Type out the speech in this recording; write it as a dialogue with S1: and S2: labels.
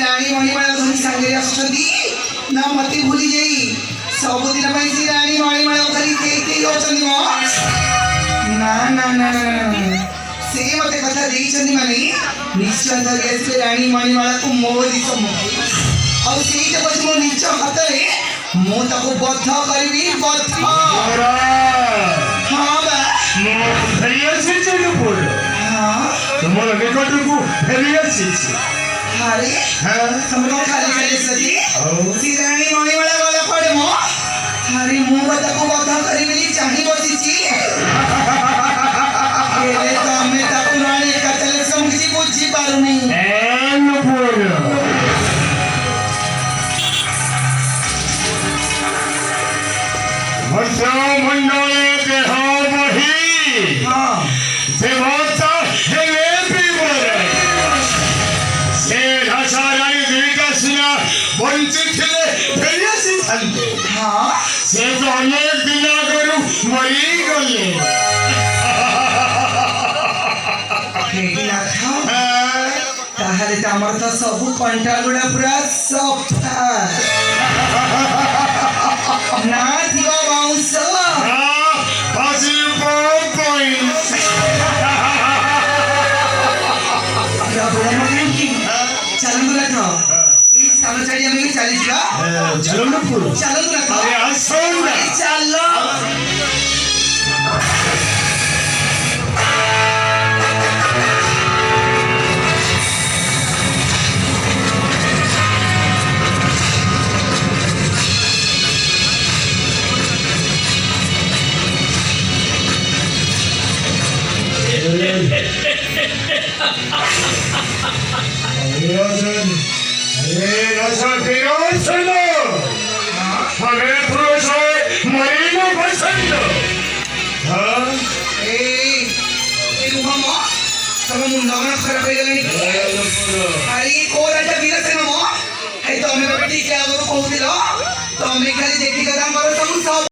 S1: राणी मणिमाला धरी सांगे आसुछंती ना मते भूली जाई सबुदिन पई सी राणी मणिमाला खाली देखे होचंदी मो ना ना ना से मते कथा देइछंदी माने निश्चय धरी आसे राणी मणिमाला को मोदी समो और सेटा पछ मो निच हातरे मो ताको बद्ध करबी बद्ध हां बा
S2: मो फेरिया से चलो बोल
S1: हां
S2: तुमरा निकट को फेरिया से
S1: अरे तुमको खाली खाली सदी सिराणी मणिमाला वाला पड़े मो अरे मु बता को बता करी मिली चाही बसीची एले तो हमें ताकू राणी का चले समझी बुझी पारुनी
S2: एन बोल वर्षा मंडले देह बही
S1: हां
S2: देवता हेले पिबरे से रानी देविका सिना वंचित थे फेरिया से छंदे
S1: हां
S2: से तो अनेक दिन करू मरी गले
S1: हेला था ताहले तमर तो सब पंटा गुडा पूरा सफा ना दिवा बाउंस
S2: पासी पॉइंट
S1: चलन रखो ई सालो चढ़ी हम चली जा
S2: जलनपुर
S1: चलन रखो
S2: अरे आसन
S1: चलो अरे कोराटा वीरसेन मो है तो हमें बेटी क्या करो कहू दिलो तो हमें खाली देखी कदम करो तुम सब